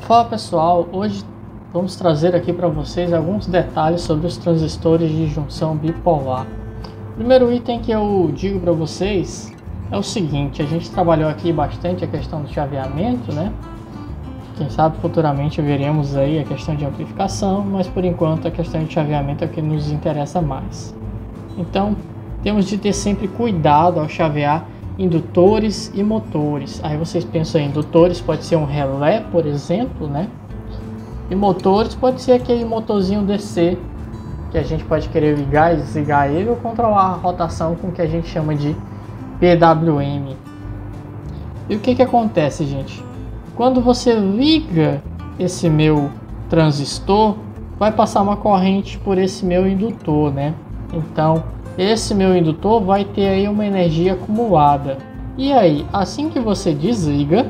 Fala pessoal, hoje vamos trazer aqui para vocês alguns detalhes sobre os transistores de junção bipolar. O primeiro item que eu digo para vocês é o seguinte: a gente trabalhou aqui bastante a questão do chaveamento, né? Quem sabe futuramente veremos aí a questão de amplificação, mas por enquanto a questão de chaveamento é o que nos interessa mais. Então temos de ter sempre cuidado ao chavear indutores e motores. Aí vocês pensam em indutores, pode ser um relé, por exemplo, né? E motores pode ser aquele motorzinho DC que a gente pode querer ligar e desligar ele, ou controlar a rotação com o que a gente chama de PWM. E o que acontece, gente? Quando você liga esse meu transistor, vai passar uma corrente por esse meu indutor, né? Então esse meu indutor vai ter aí uma energia acumulada. E aí, assim que você desliga,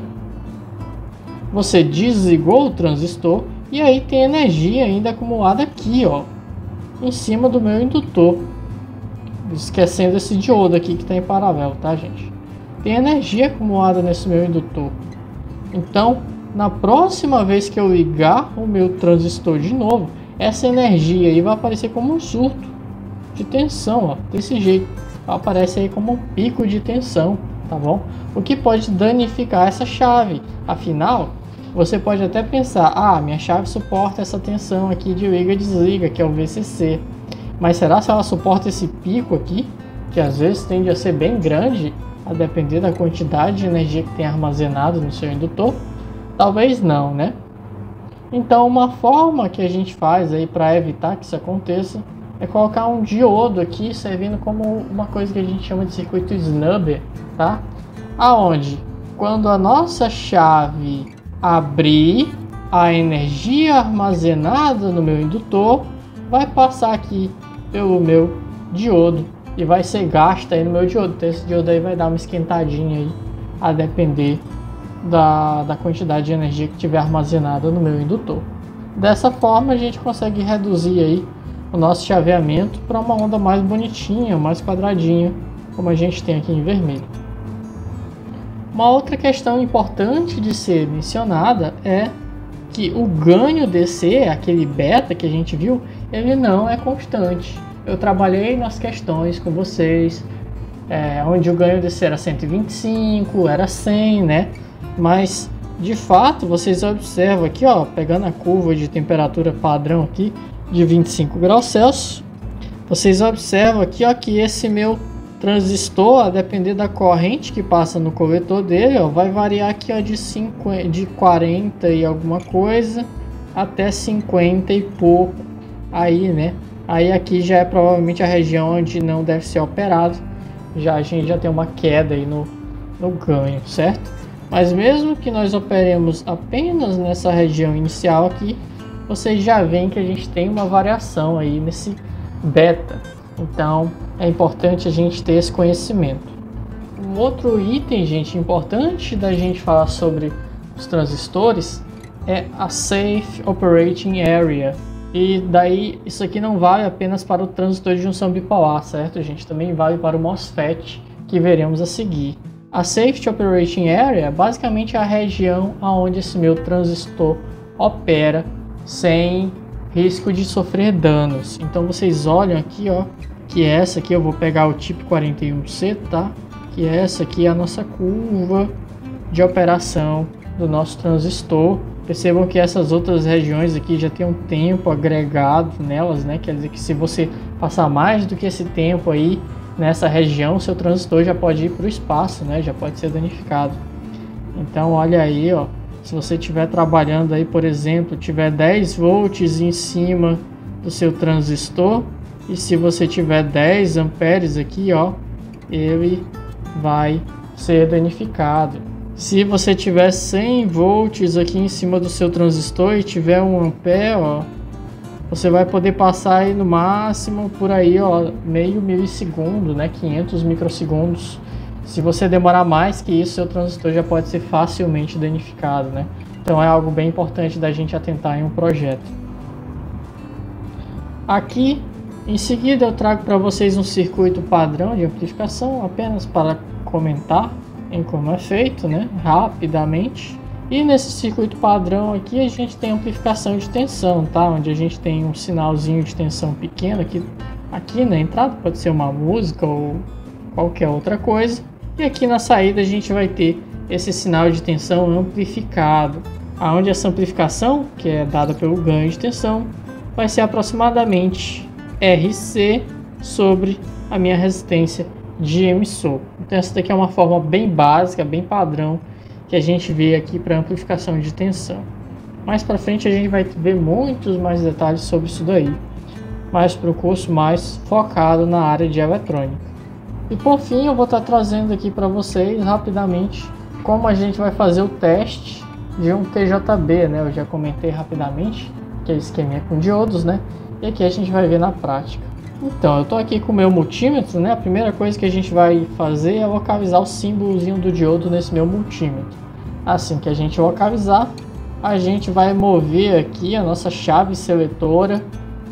você desligou o transistor e aí tem energia ainda acumulada aqui, ó, em cima do meu indutor. Esquecendo esse diodo aqui que está em paralelo, tá, gente? Tem energia acumulada nesse meu indutor. Então, na próxima vez que eu ligar o meu transistor de novo, essa energia aí vai aparecer como um surto de tensão, ó, desse jeito. Aparece aí como um pico de tensão, tá bom? O que pode danificar essa chave. Afinal, você pode até pensar: ah, minha chave suporta essa tensão aqui de liga e desliga, que é o VCC. Mas será se ela suporta esse pico aqui, que às vezes tende a ser bem grande, a depender da quantidade de energia que tem armazenado no seu indutor? Talvez não, né? Então, uma forma que a gente faz aí para evitar que isso aconteça é colocar um diodo aqui servindo como uma coisa que a gente chama de circuito snubber, tá? Aonde, quando a nossa chave abrir, a energia armazenada no meu indutor vai passar aqui pelo meu diodo e vai ser gasta aí no meu diodo. Então esse diodo aí vai dar uma esquentadinha aí, a depender da quantidade de energia que tiver armazenada no meu indutor. Dessa forma a gente consegue reduzir aí o nosso chaveamento para uma onda mais bonitinha, mais quadradinha, como a gente tem aqui em vermelho. Uma outra questão importante de ser mencionada é que o ganho DC, aquele beta que a gente viu, ele não é constante. Eu trabalhei nas questões com vocês, onde o ganho DC era 125, era 100, né? Mas de fato vocês observam aqui, ó, pegando a curva de temperatura padrão aqui de 25 graus Celsius, vocês observam aqui, ó, que esse meu transistor, a depender da corrente que passa no coletor dele, ó, vai variar aqui, ó, de 40 e alguma coisa até 50 e pouco aí, né? Aí aqui já é provavelmente a região onde não deve ser operado. A gente já tem uma queda aí no ganho, certo? Mas mesmo que nós operemos apenas nessa região inicial aqui, vocês já veem que a gente tem uma variação aí nesse beta. Então é importante a gente ter esse conhecimento. Um outro item, gente, importante da gente falar sobre os transistores é a Safe Operating Area. E daí isso aqui não vale apenas para o transistor de junção bipolar, certo, gente? Também vale para o MOSFET, que veremos a seguir. A Safety Operating Area basicamente é a região onde esse meu transistor opera sem risco de sofrer danos. Então vocês olham aqui, ó, que essa aqui eu vou pegar o tipo 41C, tá? Que essa aqui é a nossa curva de operação do nosso transistor. Percebam que essas outras regiões aqui já tem um tempo agregado nelas, né? Quer dizer que se você passar mais do que esse tempo aí nessa região, seu transistor já pode ir para o espaço, né? Já pode ser danificado. Então olha aí, ó, se você estiver trabalhando aí, por exemplo, tiver 10 volts em cima do seu transistor, e se você tiver 10 amperes aqui, ó, ele vai ser danificado. Se você tiver 100 volts aqui em cima do seu transistor e tiver 1 ampere, ó, você vai poder passar aí no máximo por aí, ó, meio milissegundo, né, 500 microsegundos. Se você demorar mais que isso, seu transistor já pode ser facilmente danificado, né? Então é algo bem importante da gente atentar em um projeto. Aqui, em seguida, eu trago para vocês um circuito padrão de amplificação, apenas para comentar em como é feito, né, rapidamente. E nesse circuito padrão aqui a gente tem amplificação de tensão, tá? Onde a gente tem um sinalzinho de tensão pequeno aqui na entrada, pode ser uma música ou qualquer outra coisa. E aqui na saída a gente vai ter esse sinal de tensão amplificado, aonde essa amplificação, que é dada pelo ganho de tensão, vai ser aproximadamente RC sobre a minha resistência de emissor. Então essa daqui é uma forma bem básica, bem padrão, que a gente vê aqui para amplificação de tensão. Mais para frente a gente vai ver muitos mais detalhes sobre isso daí, mas para o curso mais focado na área de eletrônica. E por fim eu vou estar trazendo aqui para vocês rapidamente como a gente vai fazer o teste de um TJB, né? Eu já comentei rapidamente que é esqueminha com diodos, né? E aqui a gente vai ver na prática. Então, eu estou aqui com o meu multímetro, né? A primeira coisa que a gente vai fazer é localizar o símbolozinho do diodo nesse meu multímetro. Assim que a gente localizar, a gente vai mover aqui a nossa chave seletora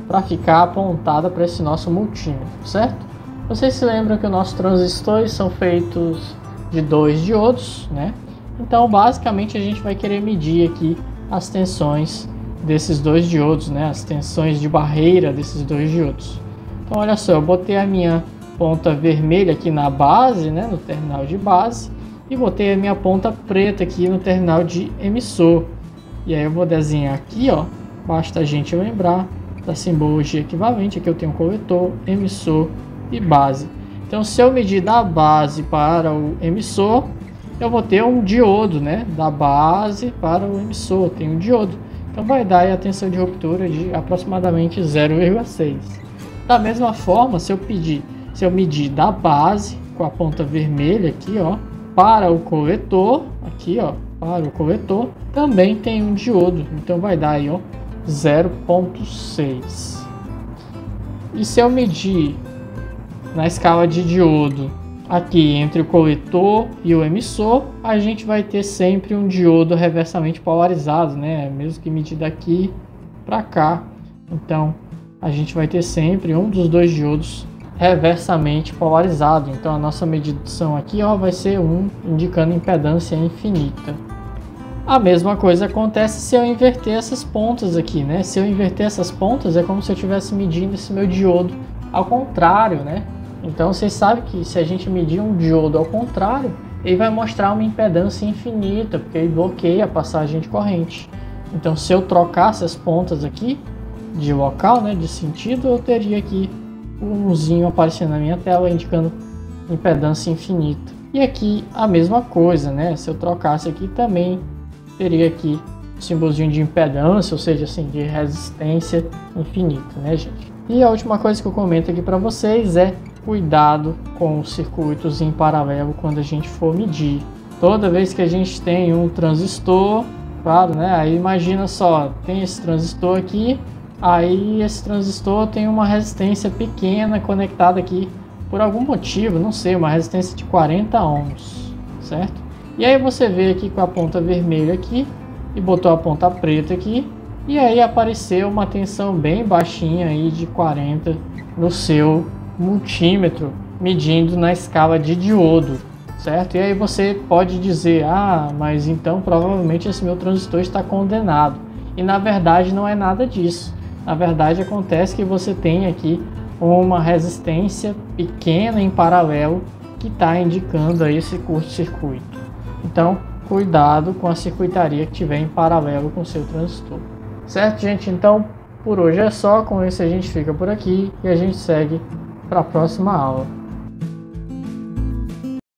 para ficar apontada para esse nosso multímetro, certo? Vocês se lembram que os nossos transistores são feitos de 2 diodos, né? Então, basicamente, a gente vai querer medir aqui as tensões desses 2 diodos, né? As tensões de barreira desses 2 diodos. Então, olha só, eu botei a minha ponta vermelha aqui na base, né? No terminal de base, e botei a minha ponta preta aqui no terminal de emissor. E aí eu vou desenhar aqui, ó. Basta a gente lembrar da simbologia equivalente. Aqui eu tenho coletor, emissor e base. Então, se eu medir da base para o emissor, eu vou ter um diodo, né? Da base para o emissor, tem um diodo. Então vai dar a tensão de ruptura de aproximadamente 0,6. Da mesma forma, se eu medir da base com a ponta vermelha aqui, ó, para o coletor, aqui, ó, para o coletor, também tem um diodo. Então vai dar aí, ó, 0,6. E se eu medir na escala de diodo aqui entre o coletor e o emissor, a gente vai ter sempre um diodo reversamente polarizado, né? Mesmo que medir daqui para cá. Então, a gente vai ter sempre um dos 2 diodos reversamente polarizado. Então, a nossa medição aqui, ó, vai ser 1, indicando impedância infinita. A mesma coisa acontece se eu inverter essas pontas aqui, né? Se eu inverter essas pontas, é como se eu estivesse medindo esse meu diodo ao contrário, né? Então vocês sabem que se a gente medir um diodo ao contrário, ele vai mostrar uma impedância infinita, porque ele bloqueia a passagem de corrente. Então se eu trocasse as pontas aqui de local, né, de sentido, eu teria aqui umzinho aparecendo na minha tela indicando impedância infinita. E aqui a mesma coisa, né? Se eu trocasse aqui também teria aqui o símbolozinho de impedância, ou seja, assim, de resistência infinita, né, gente? E a última coisa que eu comento aqui para vocês é cuidado com os circuitos em paralelo quando a gente for medir. Toda vez que a gente tem um transistor, claro, né? Aí imagina só, tem esse transistor aqui, aí esse transistor tem uma resistência pequena conectada aqui por algum motivo, não sei, uma resistência de 40 ohms, certo? E aí você vê aqui com a ponta vermelha aqui e botou a ponta preta aqui, e aí apareceu uma tensão bem baixinha aí de 40 no seu multímetro, medindo na escala de diodo, certo? E aí você pode dizer, mas então provavelmente esse meu transistor está condenado. E na verdade não é nada disso. Na verdade acontece que você tem aqui uma resistência pequena em paralelo que está indicando aí esse curto-circuito. Então cuidado com a circuitaria que tiver em paralelo com o seu transistor. Certo, gente? Então por hoje é só. Com isso a gente fica por aqui e a gente segue para a próxima aula.